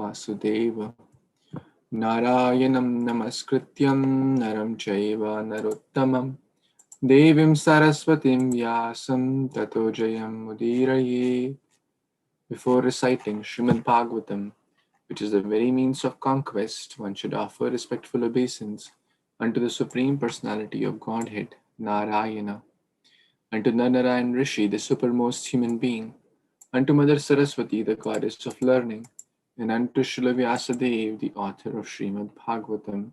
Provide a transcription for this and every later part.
Vasudeva Narayanam Namaskrityam Naram Chaiva Narottamam Devim Saraswatim Vyasam Tato Jayam Mudiraye. Before reciting Śrīmad-Bhāgavatam, which is the very means of conquest, one should offer respectful obeisance unto the Supreme Personality of Godhead, Narayana, unto Narayan Rishi, the supermost human being, unto Mother Saraswati, the goddess of learning, and unto Srila Vyasadeva, the author of Śrīmad-Bhāgavatam.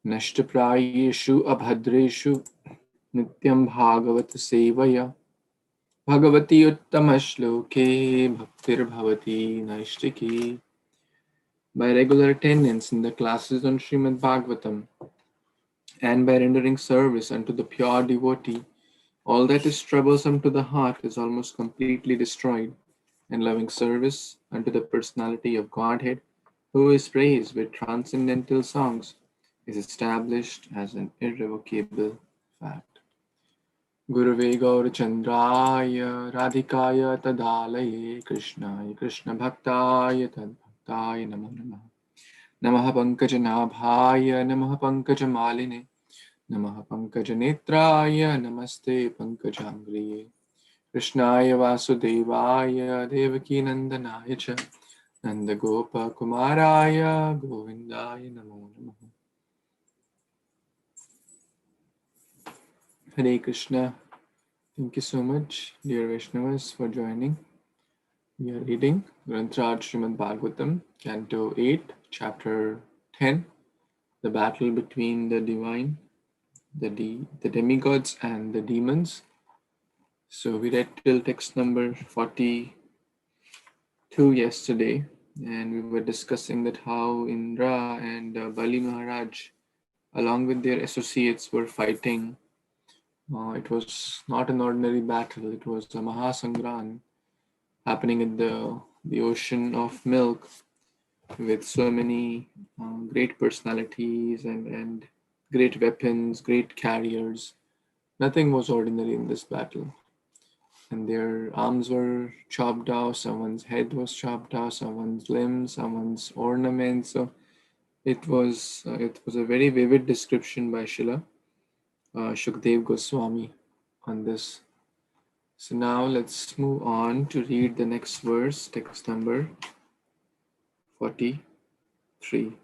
Nashtaprayeshu abhadreshu Nityam Bhagavata Sevaya Bhagavati Uttama-shloke Bhaktir Bhavati Naishtiki. By regular attendance in the classes on Śrīmad-Bhāgavatam and by rendering service unto the pure devotee, all that is troublesome to the heart is almost completely destroyed, and loving service unto the personality of Godhead, who is praised with transcendental songs, is established as an irrevocable fact. Gurave Gaurachandraya Radhikaya Tadalaye Krishnaya Krishna Bhaktaya Tadbhaktaya Namo Namaha Namaha Pankajanabhaya Namaha Pankajamalini Namaha Pankajanetraya Namaste Pankajangriye Krishnaya Vasudevaya Devaki Nandanaya Cha Nandagopa Kumaraya Govindaya Namo Namaha. Hare Krishna. Thank you so much, dear Vaishnavas, for joining. We are reading Granthārāja Śrīmad-Bhāgavatam, Canto 8, Chapter 10, the battle between the divine, the demigods and the demons. So we read till text number 42 yesterday, and we were discussing that how Indra and Bali Maharaj, along with their associates, were fighting. It was not an ordinary battle, it was a Mahasangram happening in the ocean of milk with so many great personalities and great weapons, great carriers. Nothing was ordinary in this battle. And their arms were chopped off, someone's head was chopped off, someone's limbs, someone's ornaments. So it was a very vivid description by Srila Shukdev Goswami on this. So now let's move on to read the next verse, text number 43.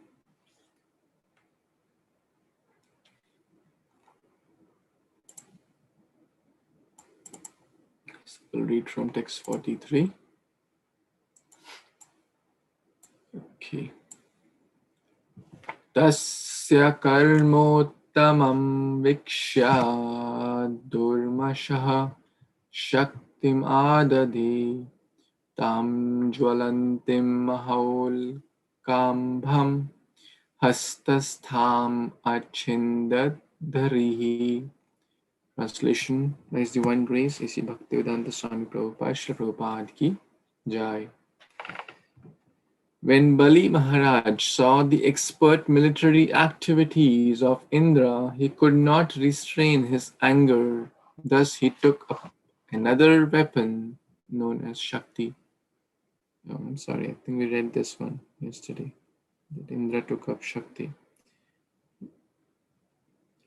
So we'll read from text 43. Okay. Tasya karmottamam vikshya durmashaha shaktim adadi tam jwalantim mahaul kambham hastastham achindat dharihi. Translation by His Divine Grace, A.C. Bhaktivedanta Swami Prabhupada, Srila Prabhupada ki Jai. When Bali Maharaj saw the expert military activities of Indra, he could not restrain his anger. Thus he took up another weapon known as Shakti. Oh, I'm sorry, I think we read this one yesterday, that Indra took up Shakti.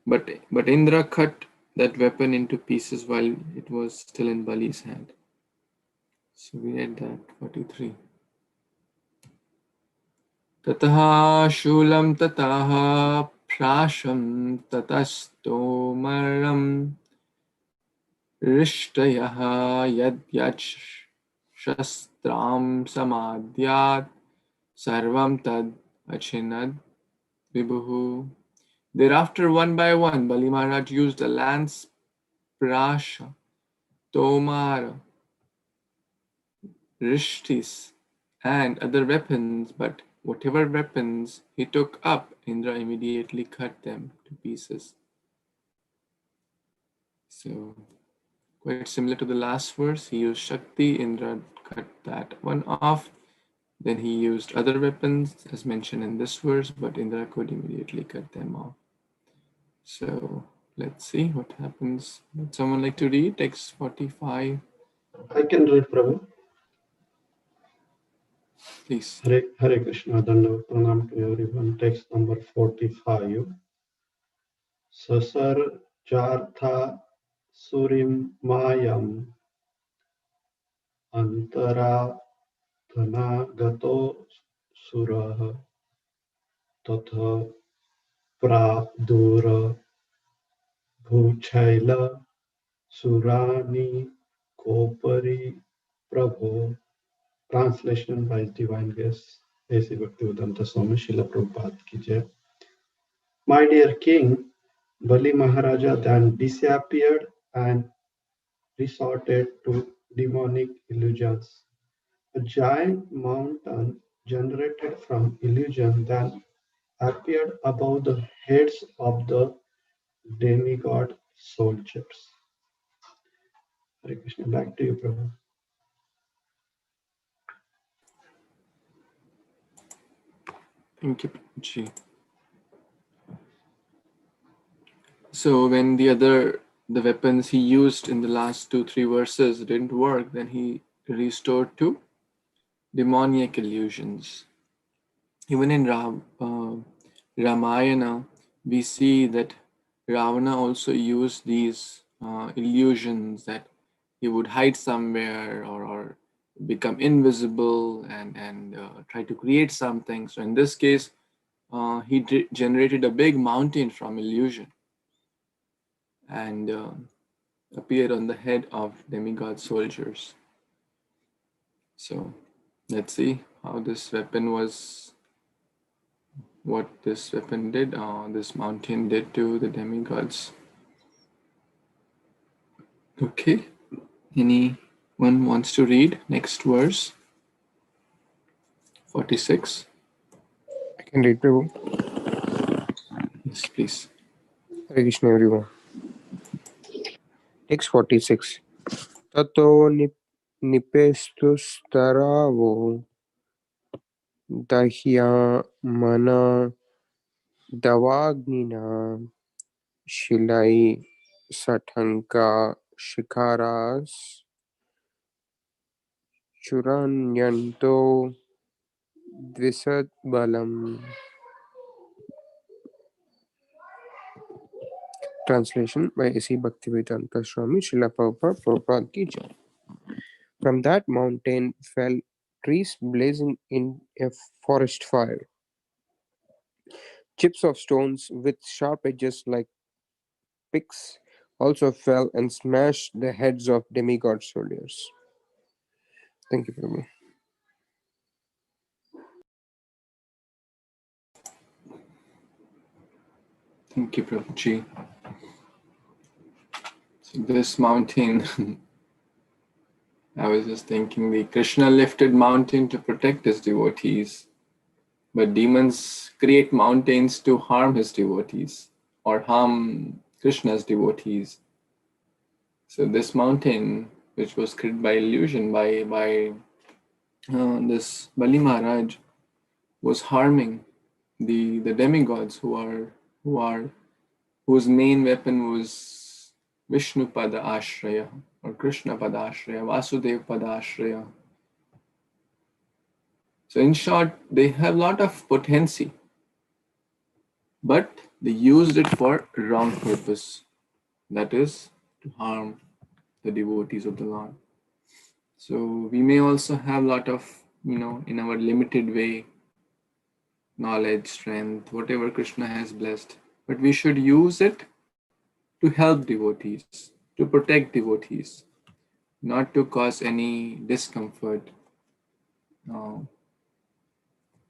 But Indra cut that weapon into pieces while it was still in Bali's hand. So we read that, 43. Tataha shulam tataha prasham tatastomaram rishtayaha yad yach shastram samadhyat sarvam tad achinad vibhuhu. Thereafter, one by one, Bali Maharaj used a lance, prasha, tomara, rishtis, and other weapons, but whatever weapons he took up, Indra immediately cut them to pieces. So, quite similar to the last verse, he used Shakti, Indra cut that one off. Then he used other weapons as mentioned in this verse, but Indra could immediately cut them off. So, let's see what happens. Would someone like to read text 45? I can read, Prabhu. Please. Hare Krishna, Dandavat Pranam to everyone. Text number 45. Sasar Chartha Surim Mayam Antara Thana Gato Surah Tatha Pradura Bhuchaila Surani Kopari Prabhu. Translation by His Divine Grace, A.C. Bhaktivedanta Swami Srila Prabhupada Ki Jai. My dear King, Bali Maharaja then disappeared and resorted to demonic illusions. A giant mountain generated from illusion then appeared above the heads of the demigod soldiers. Hare Krishna, back to you, Prabhu. Thank you, Prabhuji. So when the weapons he used in the last 2-3 verses didn't work, then he restored to demoniac illusions. Even in Ramayana, we see that Ravana also used these illusions, that he would hide somewhere or become invisible and try to create something. So in this case, he generated a big mountain from illusion and appeared on the head of demigod soldiers. So let's see how this weapon was, what this weapon did, this mountain did to the demigods. Okay, anyone wants to read next verse? 46. I can read, Prabhu. Yes, please. Hare Krishna, everyone. Text 46. Tato nipestustaravo dahya mana davagnina shilai satanka shikaras churanyanto dvisad balam. Translation by A.C. Bhaktivedanta Swami Srila Prabhupada Ki Jai. From that mountain fell trees blazing in a forest fire. Chips of stones with sharp edges like picks also fell and smashed the heads of demigod soldiers. Thank you, Prabhu. Thank you, Prabhuji. So this mountain, I was just thinking, the Krishna lifted mountain to protect his devotees, but demons create mountains to harm his devotees or harm Krishna's devotees. So this mountain, which was created by illusion, by this Bali Maharaj, was harming the demigods whose main weapon was Vishnu Pada Ashraya or Krishna Pada Ashraya, Vasudev Pada Ashraya. So in short, they have a lot of potency, but they used it for wrong purpose. That is to harm the devotees of the Lord. So we may also have a lot of, in our limited way, knowledge, strength, whatever Krishna has blessed, but we should use it to help devotees, to protect devotees, not to cause any discomfort,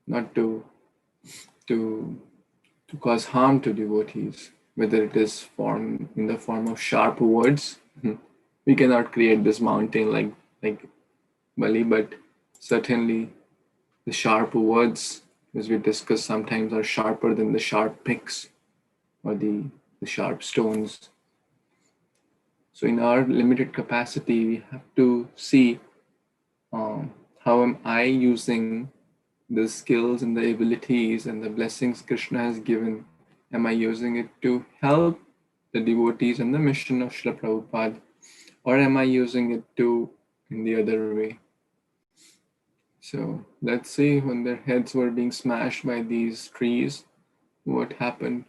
not to cause harm to devotees, whether it is in the form of sharp words. We cannot create this mountain like Bali, but certainly the sharp words, as we discussed, sometimes are sharper than the sharp picks or the sharp stones. So in our limited capacity, we have to see how am I using the skills and the abilities and the blessings Krishna has given. Am I using it to help the devotees and the mission of Srila Prabhupada, or am I using it in the other way? So let's see, when their heads were being smashed by these trees, what happened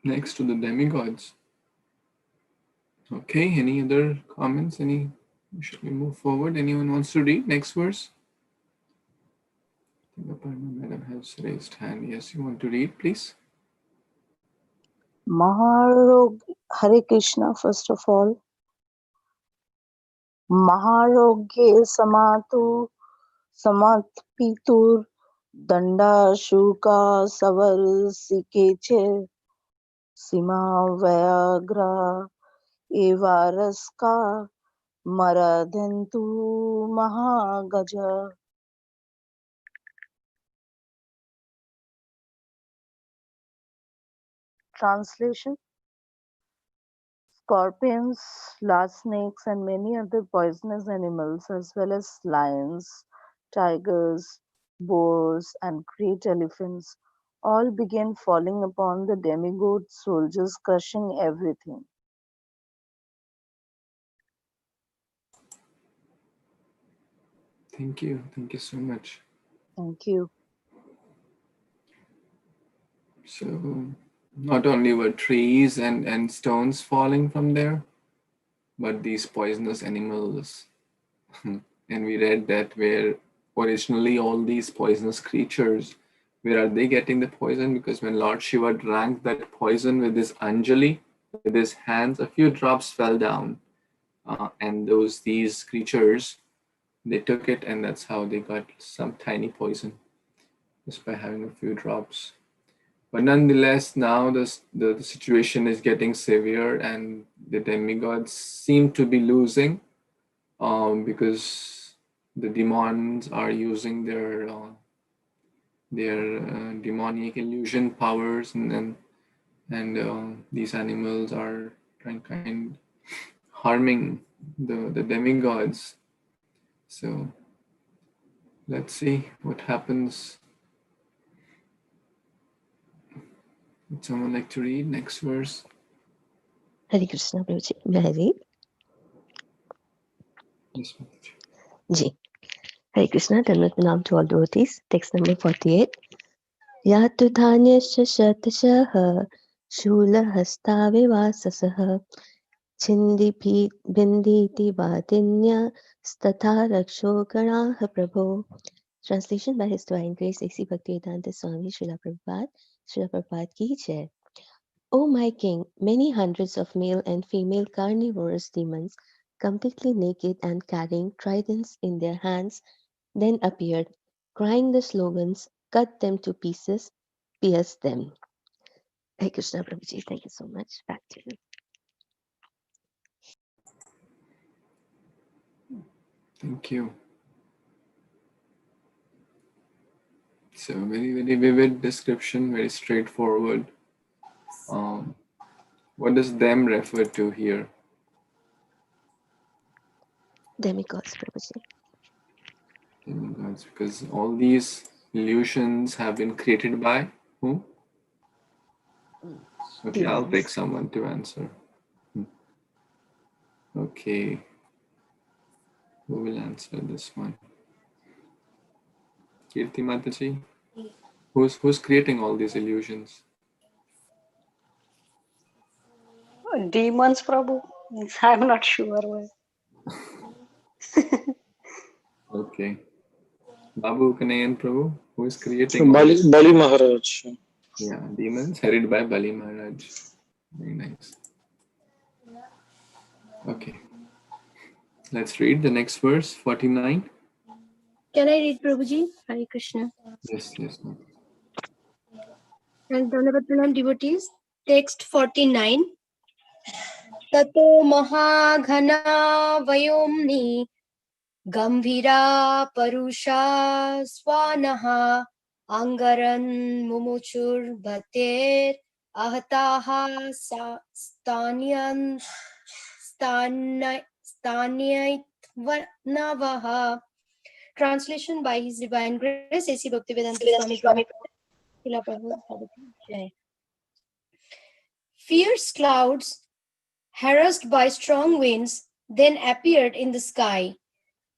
next to the demigods. Okay, any other comments? Should we move forward? Anyone wants to read next verse? I think Aparna madam has raised hand. Yes, you want to read, please? Hare Krishna, first of all. Maharogye samatpitur danda shuka savar sikeche sima vyagra evaraska maradhentu mahagaja. Translation: Scorpions, large snakes, and many other poisonous animals, as well as lions, tigers, boars, and great elephants, all began falling upon the demigod soldiers, crushing everything. Thank you. Thank you so much. Thank you. So, not only were trees and stones falling from there, but these poisonous animals. And we read that where originally all these poisonous creatures, where are they getting the poison? Because when Lord Shiva drank that poison with his Anjali, with his hands, a few drops fell down. And these creatures, they took it, and that's how they got some tiny poison, just by having a few drops. But nonetheless, now the situation is getting severe, and the demigods seem to be losing, because the demons are using their demonic illusion powers, and these animals are kind harming the demigods. So let's see what happens. Would someone like to read next verse? Hare Krishna, Prabhuji. May I read? Yes, Mataji. Ji. Hare Krishna, Dhanvat Pranam to all devotees. Text number 48. Yatu dhanyasya shatashaha shula hastavivasasaha chindi binditi vadinya statha raksho ganaha prabho. Translation by His Divine Grace A.C. Bhaktivedanta Swami Srila Prabhupada ki jai. O my king, many hundreds of male and female carnivorous demons, completely naked and carrying tridents in their hands, then appeared, crying the slogans, cut them to pieces, pierce them. Hare Krishna Prabhuji, thank you so much. Back to you. Thank you. So very, very vivid description, very straightforward. What does them refer to here? Demigods Prabhuji. Demigods, because all these illusions have been created by who? Okay, I'll Demons. pick someone to answer. Okay, who will answer this one? Kirti Mataji? Who's creating all these illusions? Demons, Prabhu. I'm not sure. Okay. Babu Kanayan Prabhu, who is creating all Bali, this? Bali Maharaj. Yeah, demons headed by Bali Maharaj. Very nice. Okay. Let's read the next verse, 49. Can I read, Prabhuji? Hare Krishna. Yes, yes. No. And Dhanavad Pranam devotees. Text 49. Tato mahaghana vayomni gambhira parusha swanaha angaran mumuchur bhater ahataha stanyait navaha. Translation by His Divine Grace A.C. Bhaktivedanta Swami Srila Prabhupada Jai. Fierce clouds, harassed by strong winds, then appeared in the sky.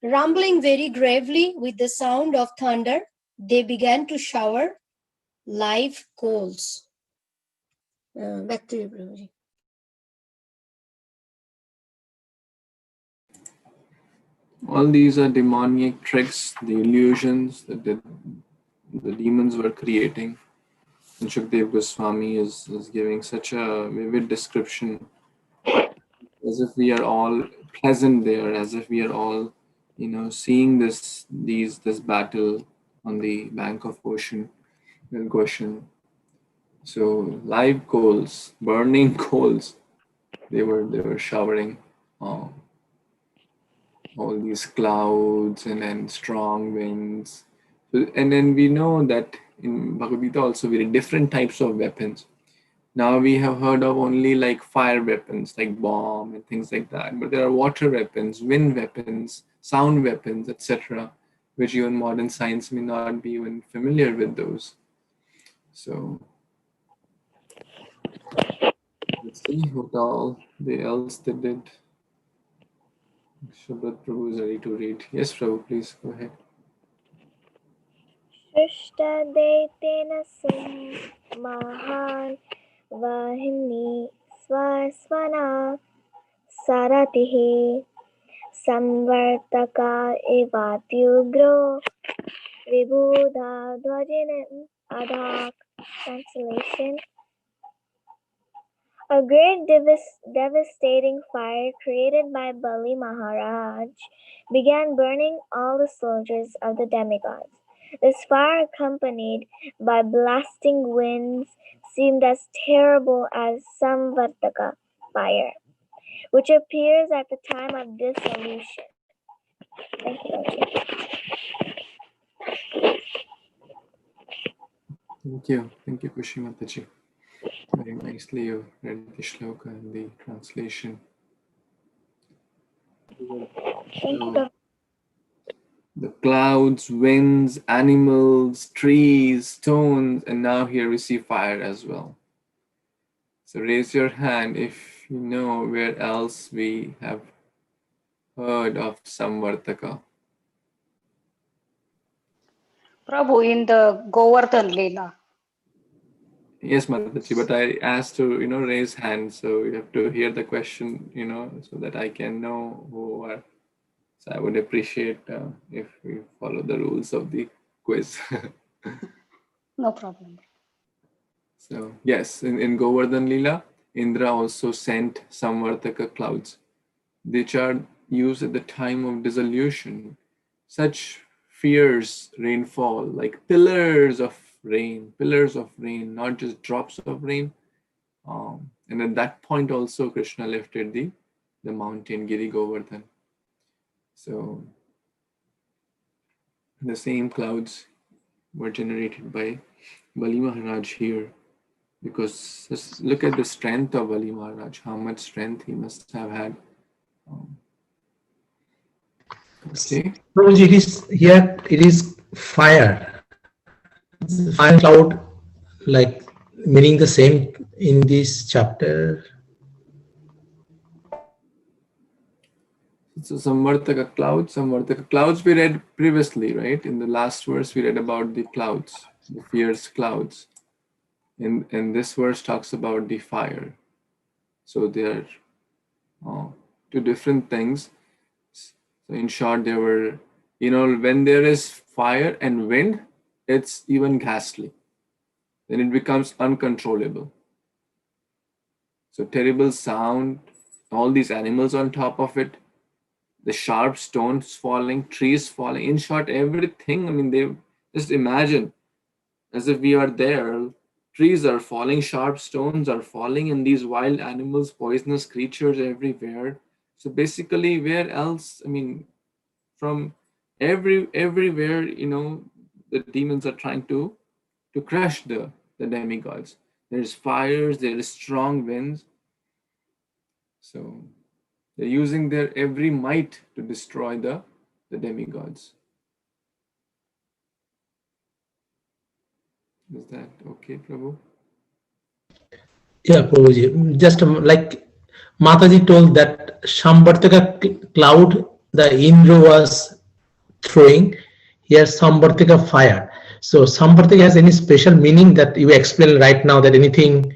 Rumbling very gravely with the sound of thunder, they began to shower live coals. Back to you, Prabhuji. All these are demonic tricks, the illusions that the demons were creating. And Shukdev Goswami is giving such a vivid description, as if we are all present there, as if we are all, seeing this battle on the bank of ocean, Goshen. So live coals, burning coals, they were showering all these clouds and then strong winds. And then we know that in Bhagavad Gita also we read different types of weapons. Now we have heard of only like fire weapons, like bomb and things like that. But there are water weapons, wind weapons, sound weapons, etc., which even modern science may not be even familiar with those. So let's see what all else they did. Shabbat Prabhu is ready to read. Yes, Prabhu, please go ahead. Shrishtadeitena mahan vahini swaswana saratihi samvartaka evatyugro vibhuda dvajinam adhak. Translation: a great devastating fire created by Bali Maharaj began burning all the soldiers of the demigods. This fire, accompanied by blasting winds, seemed as terrible as Samvartaka fire, which appears at the time of dissolution. Thank you, Raji. Thank you, Kushimataji. Very nicely you read the shloka and the translation. Thank you. The clouds, winds, animals, trees, stones, and now here we see fire as well. So raise your hand if you know where else we have heard of Samvartaka. Prabhu, in the Govardhan Leela. Yes, Mataji, but I asked to, raise hands. So you have to hear the question, so that I can know who are. So I would appreciate if we follow the rules of the quiz. No problem. So yes, in Govardhan Leela, Indra also sent Samvartaka clouds, which are used at the time of dissolution. Such fierce rainfall, like pillars of rain, not just drops of rain. And at that point also Kṛṣṇa lifted the mountain Giri Govardhan. So the same clouds were generated by Bali Maharaj here, because just look at the strength of Bali Maharaj, how much strength he must have had. Okay. Prabhuji, it is fire. Fire cloud, like meaning the same in this chapter. So Samvartaka clouds we read previously, right? In the last verse we read about the clouds, the fierce clouds. And this verse talks about the fire. So they are two different things. So in short, there were, when there is fire and wind, it's even ghastly. Then it becomes uncontrollable. So terrible sound, all these animals on top of it, the sharp stones falling, trees falling. In short, everything, they just imagine as if we are there. Trees are falling, sharp stones are falling, and these wild animals, poisonous creatures everywhere. So basically, where else? From everywhere, the demons are trying to crush the demigods. There's fires, there is strong winds. So they're using their every might to destroy the demigods. Is that okay, Prabhu? Yeah, Prabhuji. Just like Mataji told that Samvartaka cloud, the Indra was throwing. Here Samvartika fire. So Samvartika has any special meaning that you explain right now, that anything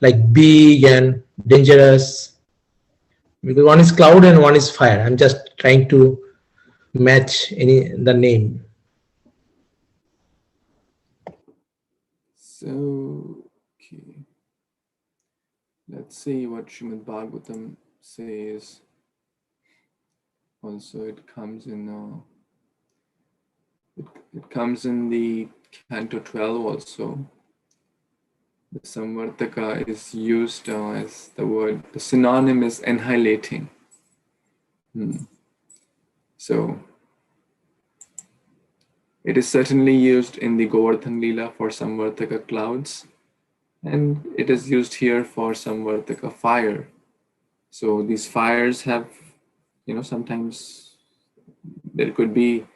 like big and dangerous? Because one is cloud and one is fire. I'm just trying to match the name. So, okay. Let's see what Śrīmad-Bhāgavatam says. Also, it comes in it comes in the Canto 12 also. The Samvartaka is used as the word. The synonym is annihilating. So it is certainly used in the Govardhan Leela for Samvartaka clouds, and it is used here for Samvartaka fire. So these fires have, sometimes there could be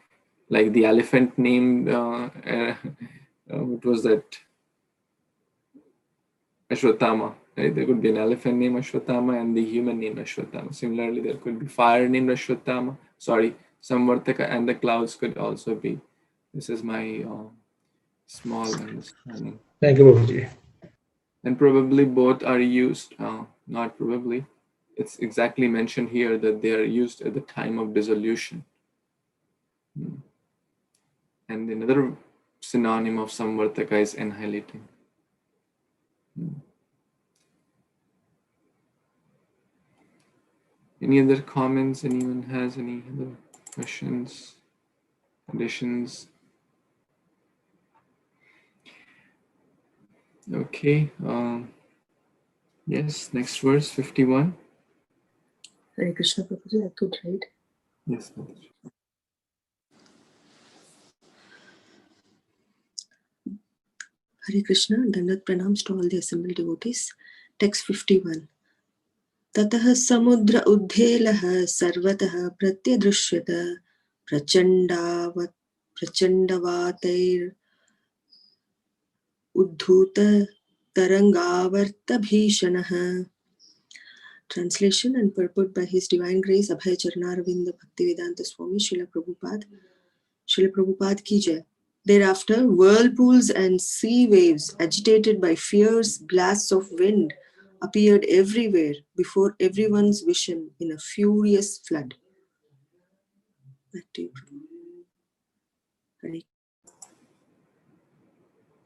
like the elephant named, what was that? Ashwatthama. Right? There could be an elephant named Ashwatthama and the human named Ashwatthama. Similarly, there could be fire named Ashwatthama. Sorry, Samvartaka and the clouds could also be. This is my small understanding. Thank you, Prabhuji. And probably both are used, not probably. It's exactly mentioned here that they are used at the time of dissolution. And another synonym of Samvartaka is annihilating. Any other comments? Anyone has any other questions, additions? Okay. Yes, next verse, 51. Hare Krishna, Prabhuji, I could read. Yes, Mataji. Hare Krishna, Dandat Pranams to all the assembled devotees. Text 51. Tatah samudra uddhelah sarvatah pratyadrishyata prachandavatair uddhuta tarangavarta bhishanah. Translation and purport by His Divine Grace Abhay Charnaravinda Bhaktivedanta Swami Srila Prabhupada ki jai. Thereafter, whirlpools and sea waves, agitated by fierce blasts of wind, appeared everywhere before everyone's vision in a furious flood. Back to you, Prabhu.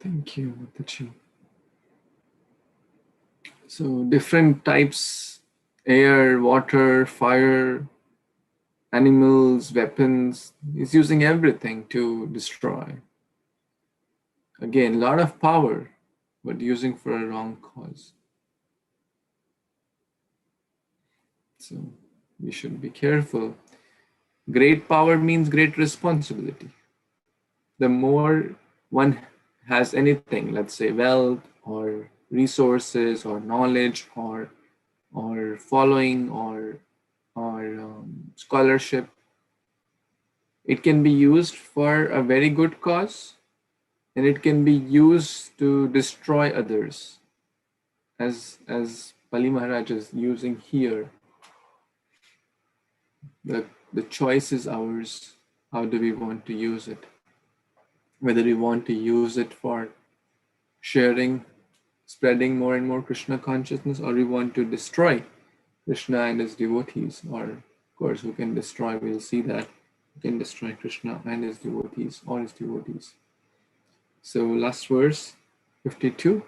Thank you, Mataji. So different types, air, water, fire, animals, weapons, is using everything to destroy. Again, a lot of power, but using for a wrong cause. So we should be careful. Great power means great responsibility. The more one has anything, let's say wealth or resources or knowledge or following or scholarship, it can be used for a very good cause, and it can be used to destroy others, as Bali Maharaj is using here. The choice is ours. How do we want to use it? Whether we want to use it for sharing, spreading more and more Krishna consciousness, or we want to destroy Krishna and his devotees, or of course who can destroy, we'll see that, who can destroy Krishna and his devotees, or his devotees. So last verse, 52.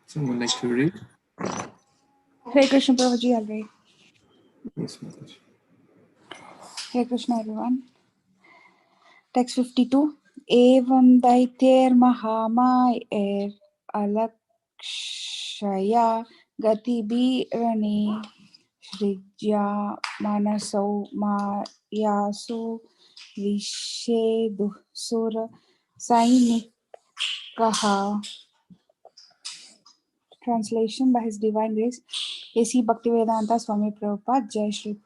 Someone like to read? Hare Krishna, Prabhuji, I'll read. Yes, Mataji. Hare Krishna, everyone. Text 52. Evam daiter mahamaya alakshaya gati birani shrija manasau mayasu vishedu sura sainikaha. Translation by His Divine Grace A.C. Bhaktivedanta Swami Prabhupada Jai Shri.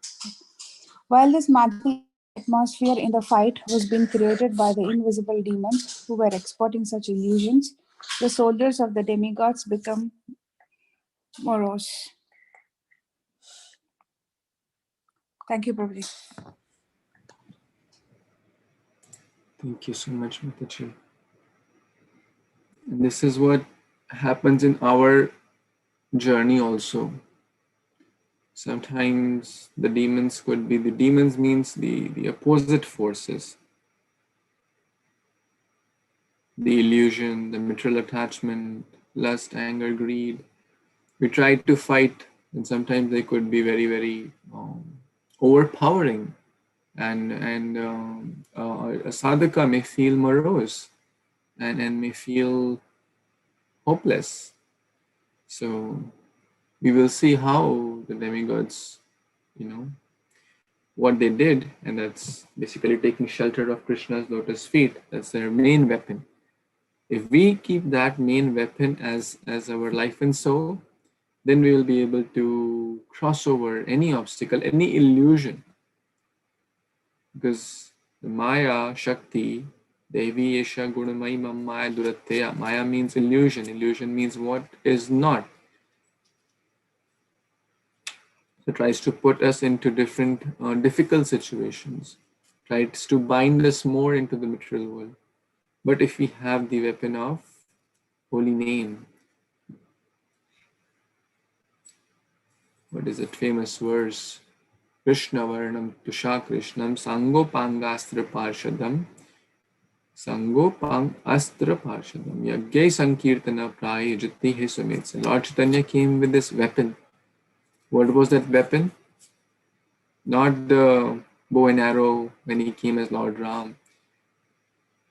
While this magical atmosphere in the fight was being created by the invisible demons who were exporting such illusions, the soldiers of the demigods become morose. Thank you, Prabhuji. Thank you so much, Mataji. And this is what happens in our journey also. Sometimes the demons could be, the demons means the opposite forces. The illusion, the material attachment, lust, anger, greed. We try to fight, and sometimes they could be very, very overpowering. And a sadhaka may feel morose and may feel hopeless. So we will see how the demigods, what they did, and that's basically taking shelter of Krishna's lotus feet. That's their main weapon. If we keep that main weapon as our life and soul, then we will be able to cross over any obstacle, any illusion. Because the Maya, Shakti, Devi, Yesha, Gunamai, Maya, Duratteya. Maya means illusion. Illusion means what is not. So it tries to put us into different difficult situations. Tries to bind us more into the material world. But if we have the weapon of holy name, what is it, famous verse? Krishna Varnam Tusha Krishnam Sangopangastra Parshadam Sangopang Astra Parshadam Yagyai Sankirtana Praya Jati Hisumits. Lord Chaitanya came with this weapon. What was that weapon? Not the bow and arrow when he came as Lord Ram.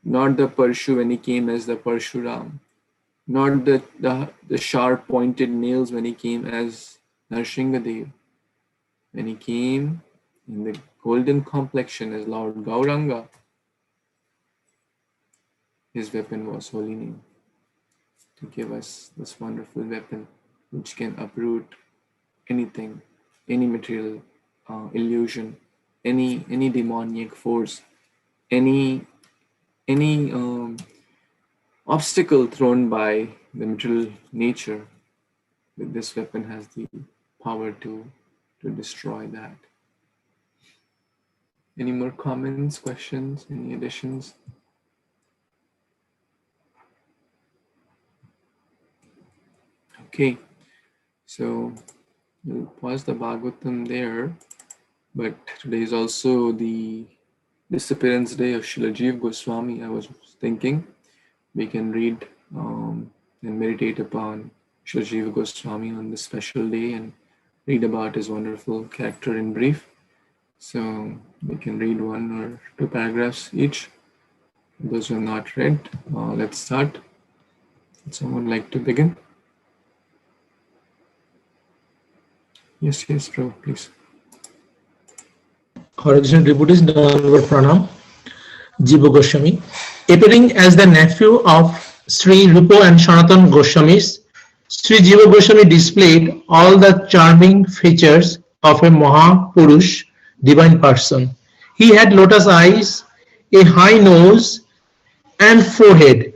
Not the Parshu when he came as the Parshuram. Not the sharp pointed nails when he came as Narsinghadev. When he came in the golden complexion as Lord Gauranga, his weapon was holy name, to give us this wonderful weapon which can uproot anything, any material illusion, any demoniac force, any obstacle thrown by the material nature. With this weapon has the power to destroy that. Any more comments, questions, any additions? Okay, so we'll pause the Bhagavatam there, but today is also the disappearance day of Srila Jiva Goswami. I was thinking we can read and meditate upon Srila Jiva Goswami on this special day and read about his wonderful character in brief. So we can read 1 or 2 paragraphs each. Those who have not read, let's start. Would someone like to begin? Yes, Prabhu, please. Hare Krishna devotees, Onward Pranam. Jiva Goswami, appearing as the nephew of Sri Rupa and Sanatan Goswamis, Sri Jiva Goswami displayed all the charming features of a Mahapurush, divine person. He had lotus eyes, a high nose and forehead,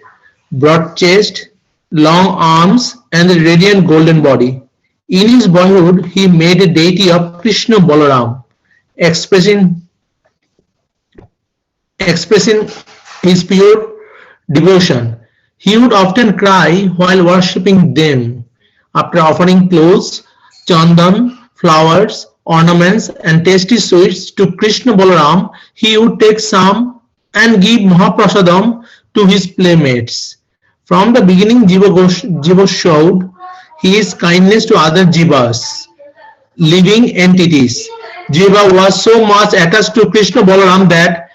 broad chest, long arms, and a radiant golden body. In his boyhood, he made a deity of Krishna Balaram, expressing his pure devotion. He would often cry while worshipping them. After offering clothes, chandan, flowers, ornaments, and tasty sweets to Krishna Balaram, he would take some and give Mahaprasadam to his playmates. From the beginning, Jiva showed his kindness to other Jivas, living entities. Jiva was so much attached to Krishna Balaram that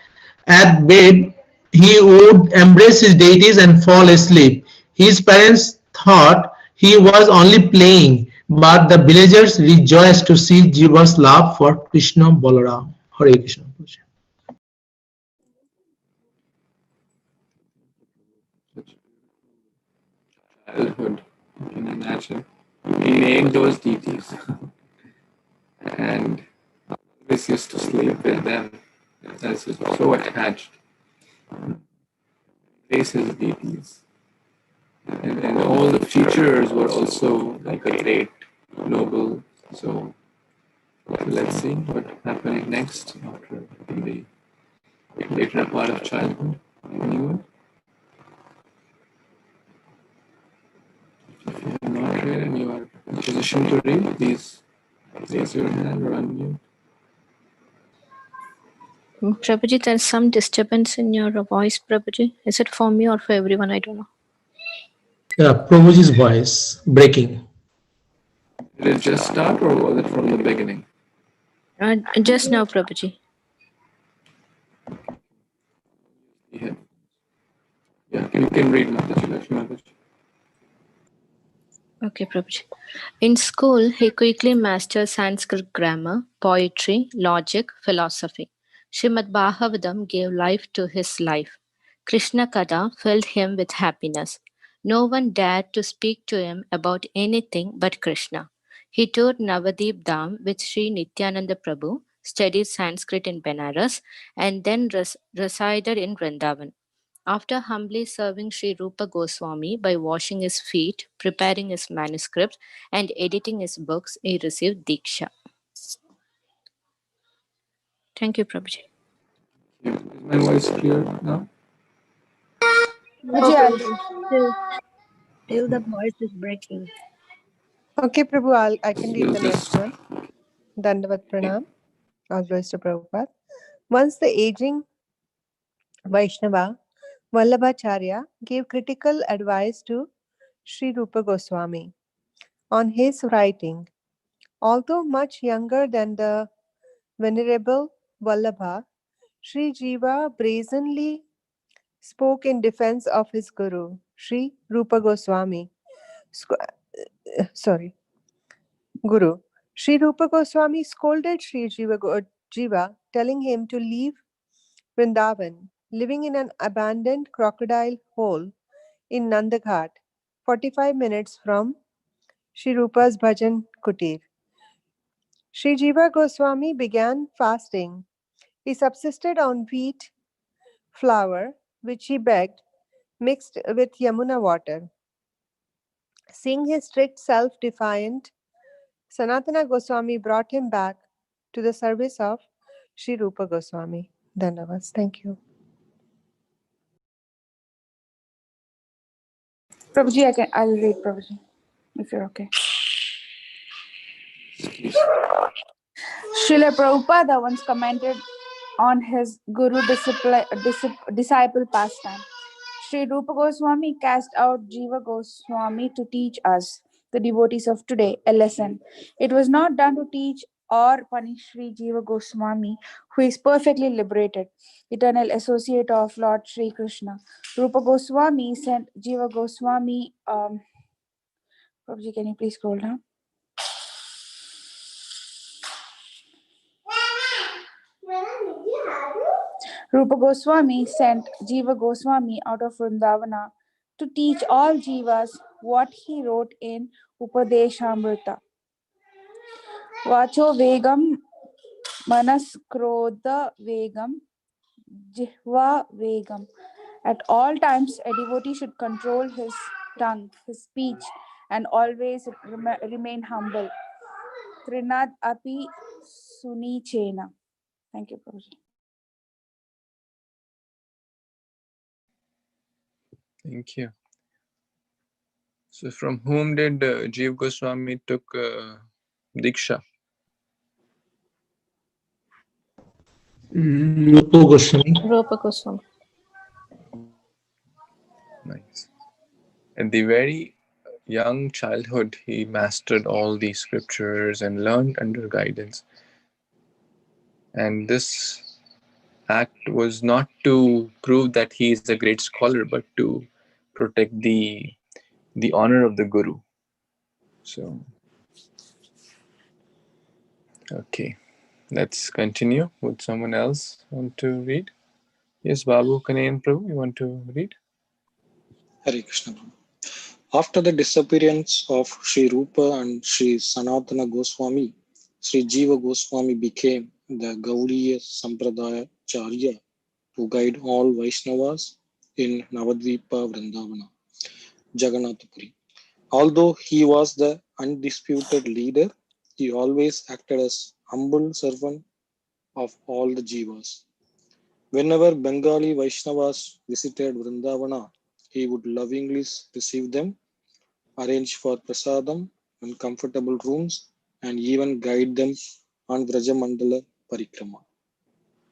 at bed he would embrace his deities and fall asleep. His parents thought he was only playing, but the villagers rejoiced to see Jiva's love for Krishna Balaram. Hare Krishna. Childhood, you can imagine. He made those deities and always used to sleep with them as he was so attached. Faces deities. And all the features were also like a great, noble. So So let's see what happening next after the later part of childhood. Anyone? If you have not read and you are in position to read, please raise your hand or unmute. Prabhuji, there's some disturbance in your voice, Prabhuji. Is it for me or for everyone? I don't know. Prabhuji's voice breaking. Did it just start or was it from the beginning? Just now, Prabhuji. Yeah, you can read Mataji, Lakshmi Mataji. Okay, Prabhuji. In school, he quickly mastered Sanskrit grammar, poetry, logic, philosophy. Śrīmad-Bhāgavatam gave life to his life. Kṛṣṇa Katha filled him with happiness. No one dared to speak to him about anything but Krishna. He toured Navadip Dham with Sri Nityananda Prabhu, studied Sanskrit in Benares, and then resided in Vrindavan. After humbly serving Sri Rupa Goswami by washing his feet, preparing his manuscripts, and editing his books, he received Diksha. Thank you, Prabhuji. Is my voice clear now? Prabhuji, Till the voice is breaking. Okay, Prabhu, I can read We'll the next just one. Dandavat Pranam. All glories to Prabhupada. Once the aging Vaishnava Vallabhacharya gave critical advice to Sri Rupa Goswami on his writing. Although much younger than the Venerable Vallabha, Sri Jiva brazenly spoke in defense of his Guru, Sri Rupa Goswami. Guru. Sri Rupa Goswami scolded Sri Jiva, telling him to leave Vrindavan, living in an abandoned crocodile hole in Nandaghat, 45 minutes from Sri Rupa's Bhajan Kutir. Sri Jiva Goswami began fasting. He subsisted on wheat flour, which he begged, mixed with Yamuna water. Seeing his strict self-defiant, Sanatana Goswami brought him back to the service of Sri Rupa Goswami. Dandavats. Thank you. Prabhuji, I'll read Prabhuji, if you're okay. Srila Prabhupada once commented on his guru disciple pastime. Sri Rupa Goswami cast out Jiva Goswami to teach us, the devotees of today, a lesson. It was not done to teach or punish Sri Jiva Goswami, who is perfectly liberated, eternal associate of Lord Sri Kṛṣṇa. Rupa Goswami sent Jiva Goswami. Prabhuji, can you please scroll down? Rupa Goswami sent Jiva Goswami out of Vrindavana to teach all Jivas what he wrote in Upadeshamrita. Vacho Vegam, Manas Krodha Vegam, Jihva Vegam. At all times, a devotee should control his tongue, his speech, and always remain humble. Trinad api sunichena. Thank you, Prabhuji. Thank you. So from whom did Jiva Goswami took Diksha? Rupa Goswami. Rupa Goswami. Nice. At the very young childhood, he mastered all these scriptures and learned under guidance. And this act was not to prove that he is a great scholar, but to protect the honor of the Guru. So, okay, let's continue. Would someone else want to read? Yes, Babu Kanayan Prabhu, you want to read? Hare Krishna. After the disappearance of Sri Rupa and Sri Sanatana Goswami, Sri Jiva Goswami became the Gaudiya Sampradaya Charya to guide all Vaishnavas in Navadvipa Vrindavana, Jagannathapuri. Although he was the undisputed leader, he always acted as humble servant of all the Jivas. Whenever Bengali Vaishnavas visited Vrindavana, he would lovingly receive them, arrange for prasadam and comfortable rooms, and even guide them on Vrajamandala Parikrama.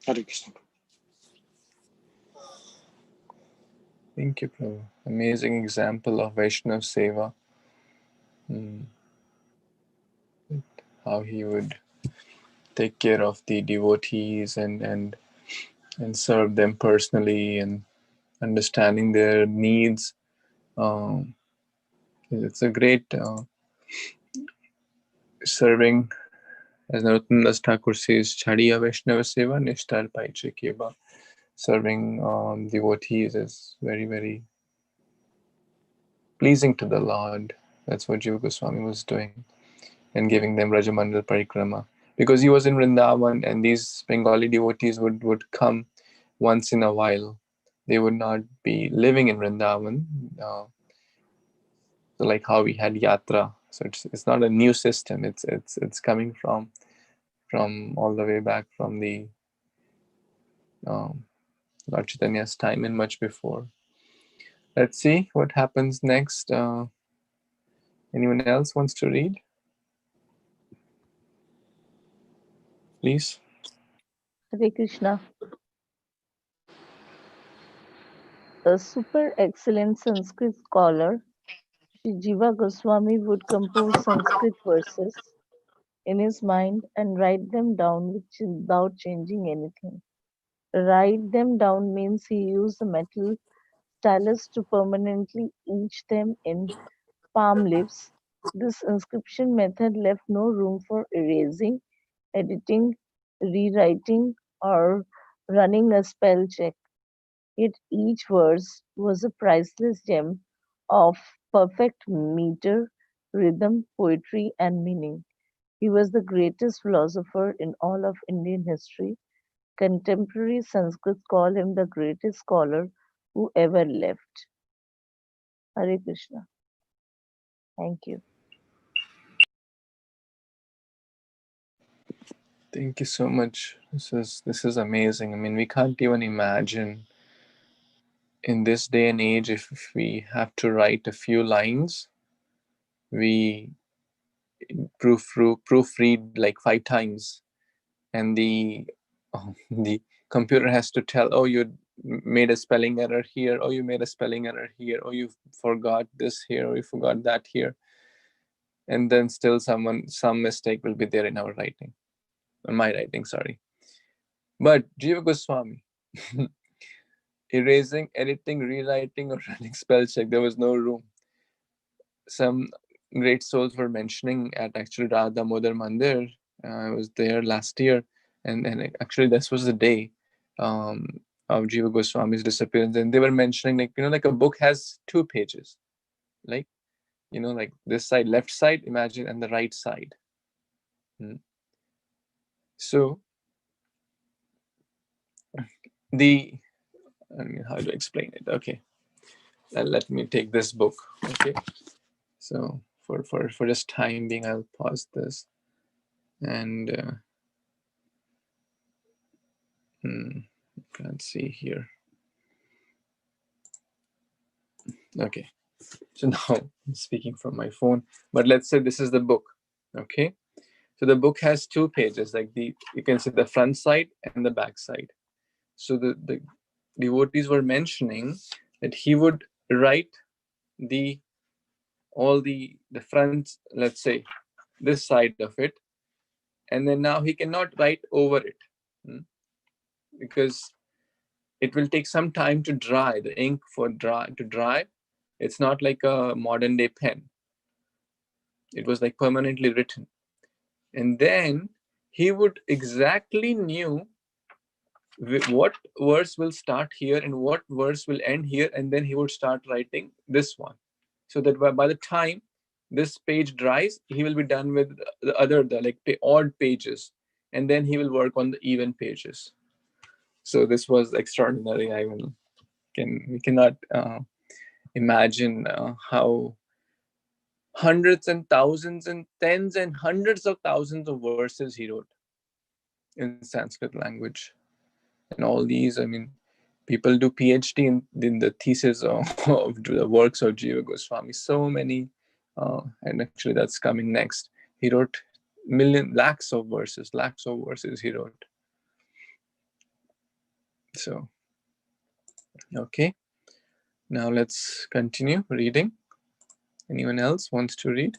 Hare Krishna. Thank you, Prabhu. Amazing example of Vaishnav Seva. How he would take care of the devotees and serve them personally and understanding their needs. It's a great serving, as Narottam Das Thakur says, Chadiya Vaishnava Seva Nishtar Paiche Keba. Serving devotees is very, very pleasing to the Lord. That's what Jiva Goswami was doing, and giving them Rajamandal Parikrama. Because he was in Vrindavan, and these Bengali devotees would come once in a while. They would not be living in Vrindavan. So like how we had Yatra. So it's not a new system. It's coming from all the way back from the Lord Chaitanya's time and much before. Let's see what happens next. Anyone else wants to read? Please. Hare Krishna. A super excellent Sanskrit scholar, Sri Jiva Goswami would compose Sanskrit verses in his mind and write them down without changing anything. Write them down means he used a metal stylus to permanently etch them in palm leaves. This inscription method left no room for erasing, editing, rewriting, or running a spell check. Yet each verse was a priceless gem of perfect meter, rhythm, poetry, and meaning. He was the greatest philosopher in all of Indian history. Contemporary Sanskrit call him the greatest scholar who ever lived. Hare Krishna. Thank you. Thank you so much. This is amazing. I mean, we can't even imagine in this day and age if we have to write a few lines, we proofread like 5 times, and the computer has to tell, oh, you made a spelling error here, oh, you made a spelling error here, oh, you forgot this here, or you forgot that here, and then still some mistake will be there in our writing, in my writing, sorry. But Jiva Goswami, erasing, editing, rewriting, or running spell check, there was no room. Some great souls were mentioning at actually Radha Damodar Mandir. I was there last year, and actually this was the day of Jiva Goswami's disappearance, and they were mentioning, like, like a book has 2 pages, like, like this side, left side, imagine, and the right side. So how to explain it? Okay, let me take this book. Okay, so for just time being, I'll pause this, and can't see here. Okay, so now I'm speaking from my phone, but let's say this is the book. Okay, so the book has 2 pages, like you can see the front side and the back side. So the devotees were mentioning that he would write all the front, let's say this side of it, and then now he cannot write over it because it will take some time to dry, the ink to dry. It's not like a modern day pen. It was like permanently written. And then he would exactly knew what verse will start here and what verse will end here, and then he would start writing this one, so that by the time this page dries, he will be done with the odd pages, and then he will work on the even pages. So this was extraordinary. We cannot imagine how hundreds and thousands and tens and hundreds of thousands of verses he wrote. in Sanskrit language. And all these, I mean, people do PhD in the thesis of the works of Jiva Goswami. So many, and actually that's coming next. He wrote lakhs of verses he wrote. So, okay. Now let's continue reading. Anyone else wants to read?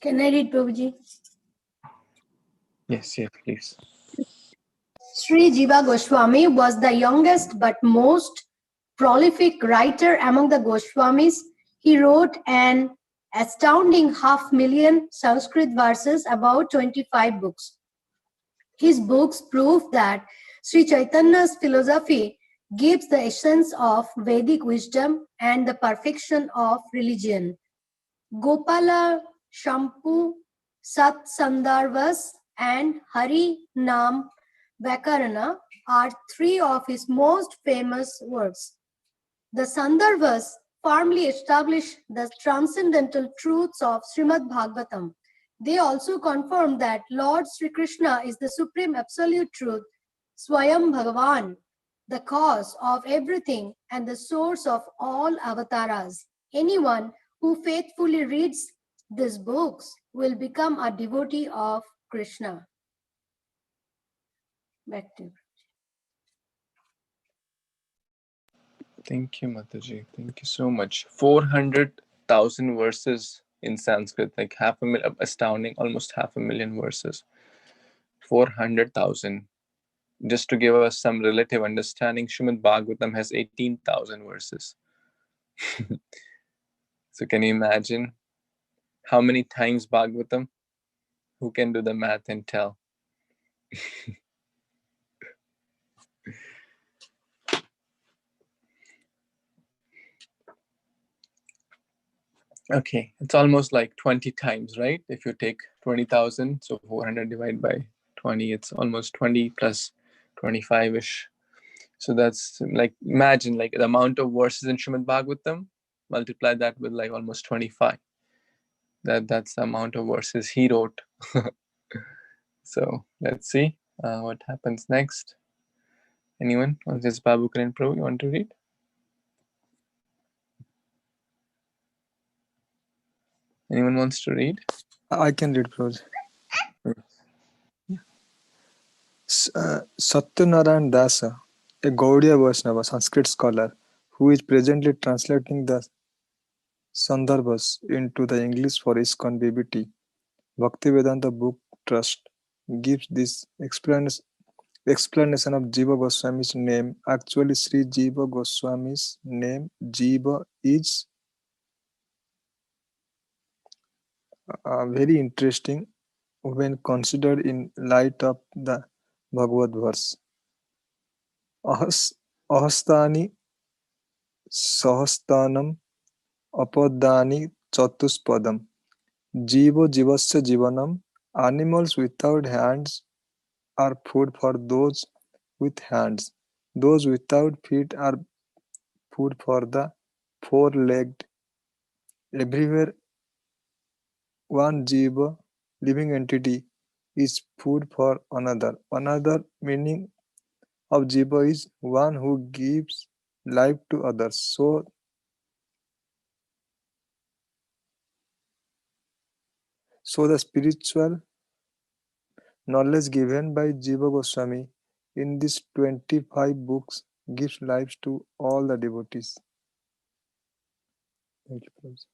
Can I read, Prabhuji? Yes, please. Sri Jiva Goswami was the youngest but most prolific writer among the Goswamis. He wrote an astounding 500,000 Sanskrit verses, about 25 books. His books prove that Sri Chaitanya's philosophy gives the essence of Vedic wisdom and the perfection of religion. Gopala Shampu Sat Sandarbhas and Hari Nam Vakarana are three of his most famous works. The Sandarbhas firmly establish the transcendental truths of Śrīmad-Bhāgavatam. They also confirm that Lord Sri Kṛṣṇa is the supreme absolute truth, Swayam Bhagavan, the cause of everything and the source of all avatars. Anyone who faithfully reads these books will become a devotee of Krishna. Back to you. Thank you, Mataji. Thank you so much. 400,000 verses in Sanskrit, like astounding, almost 500,000 verses. 400,000. Just to give us some relative understanding, Śrīmad-Bhāgavatam has 18,000 verses. So can you imagine how many times Bhagavatam? Who can do the math and tell? Okay, it's almost like 20 times, right? If you take 20,000, so 400 divided by 20, it's almost 20 plus 25-ish. So that's like, imagine like the amount of verses in Śrīmad-Bhāgavatam, multiply that with like almost 25. That's the amount of verses he wrote. So let's see what happens next. Anyone? This Babu Karan Prabhu, you want to read? Anyone wants to read? I can read, Prabhuji. Satyanarayan Dasa, a Gaudiya Vaishnava Sanskrit scholar who is presently translating the Sandarbhas into the English for ISKCON BBT, Bhaktivedanta Book Trust, gives this explanation of Jiva Goswami's name. Actually, Sri Jiva Goswami's name, Jiva, is very interesting when considered in light of the Bhagavad verse. Ahastani Sahastanam Apadani Chatuspadam. Jivo Jivasya Jivanam. Animals without hands are food for those with hands. Those without feet are food for the four-legged. Everywhere one Jiva, living entity, is food for another. Another meaning of Jiva is one who gives life to others. So the spiritual knowledge given by Jiva Goswami in these 25 books gives life to all the devotees. Thank you, Prabhuji.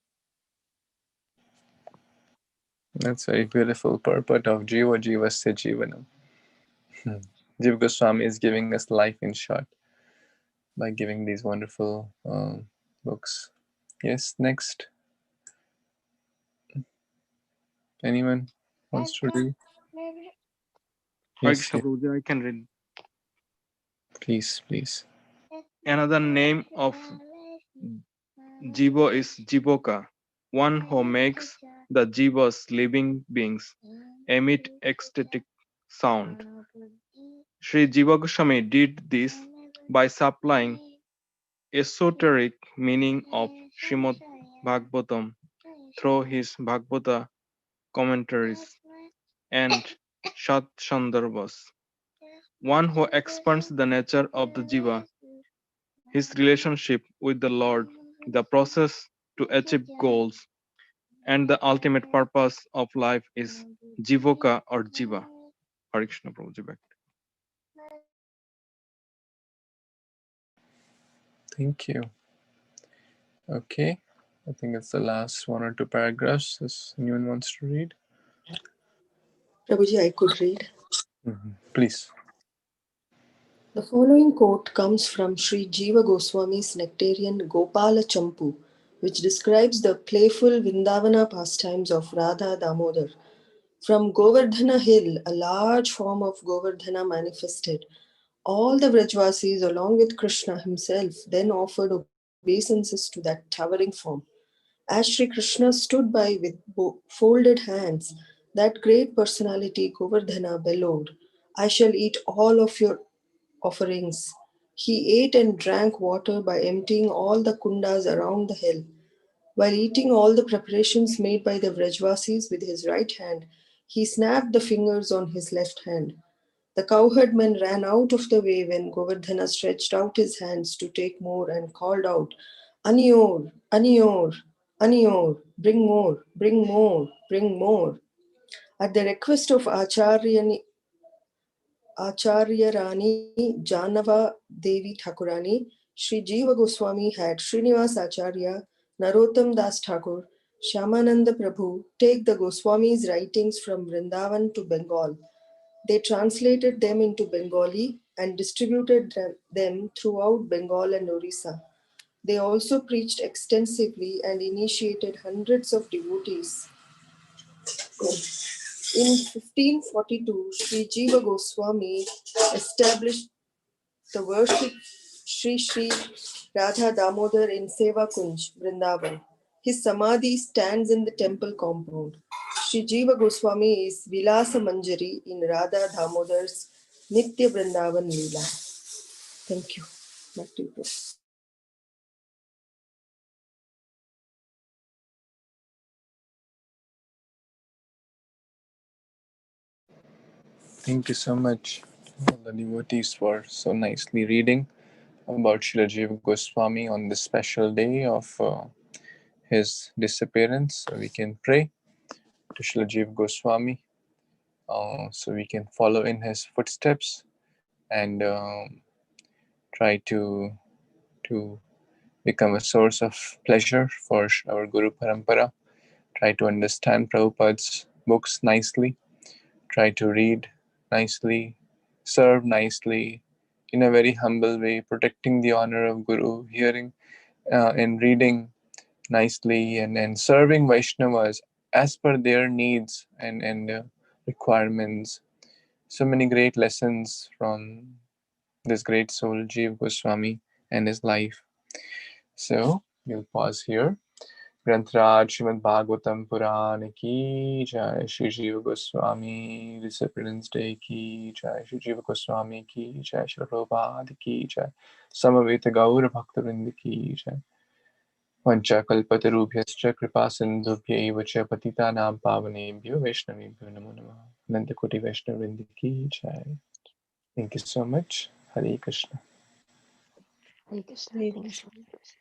That's very beautiful purport of Jiva Jivasya Jivanam. Jiva Goswami is giving us life in short by giving these wonderful books. Yes, next. Anyone wants to read? Yes, Krishna Prabhuji, I can read. please. Another name of Jiva is Jivoka, one who makes the Jivas, living beings, emit ecstatic sound. Sri Jiva Goswami did this by supplying esoteric meaning of Śrīmad-Bhāgavatam through his Bhagvata commentaries, and Shat-Shandarbhas. One who expands the nature of the Jiva, his relationship with the Lord, the process to achieve goals, and the ultimate purpose of life is Jivoka or Jiva. Hare Krishna Prabhuji back. Thank you. Okay, I think it's the last one or two paragraphs. If anyone wants to read, Prabhuji, I could read. Please. The following quote comes from Sri Jiva Goswami's Nectarian Gopala Champu, which describes the playful Vindavana pastimes of Radha Damodar. From Govardhana hill, a large form of Govardhana manifested. All the Vrajvasis, along with Kṛṣṇa himself, then offered obeisances to that towering form. As Sri Kṛṣṇa stood by with folded hands, that great personality Govardhana bellowed, "I shall eat all of your offerings." He ate and drank water by emptying all the kundas around the hill. While eating all the preparations made by the Vrajvasis with his right hand, he snapped the fingers on his left hand. The cowherdmen ran out of the way when Govardhana stretched out his hands to take more and called out, "Aniyor, Aniyor, Aniyor, bring more, bring more, bring more." At the request of Acharya Rani Janava Devi Thakurani, Sri Jiva Goswami had Srinivas Acharya, Narottam Das Thakur, Shyamananda Prabhu take the Goswami's writings from Vrindavan to Bengal. They translated them into Bengali and distributed them throughout Bengal and Orissa. They also preached extensively and initiated hundreds of devotees. In 1542, Sri Jiva Goswami established the worship Sri Radha Damodar in Seva Kunj, Vrindavan. His samadhi stands in the temple compound. Sri Jiva Goswami is Vilasa Manjari in Radha Damodar's Nitya Vrindavan Leela. Thank you. Back to you. Thank you so much, all the devotees, for so nicely reading about Srila Jiva Goswami on this special day of his disappearance. So we can pray to Srila Jiva Goswami so we can follow in his footsteps and try to become a source of pleasure for our Guru Parampara. Try to understand Prabhupada's books nicely. Try to read nicely, serve nicely, in a very humble way, protecting the honor of Guru, hearing and reading nicely, and serving Vaishnavas as per their needs and requirements. So many great lessons from this great soul, Jiva Goswami, and his life. So we'll pause here. Grantraj Śrīmad-Bhāgavatam Purana ki jai, Shri Jiva Goswami Disappearance Day ki jai, Shri Jiva Goswami ki jai, Shri Prabhupada ki jai, Samaveta Gaura Bhaktavrindi ki jai. Vancha kalpatarubhyascha kripa sindhubhya cha patitanam pavanebhyo Vaishnavebhyo namo namaha. Nandakoti Vaishnavvrindi ki jai. Thank you so much. Hare Krishna. Hare Krishna. Hare Thank you so Krishna. much.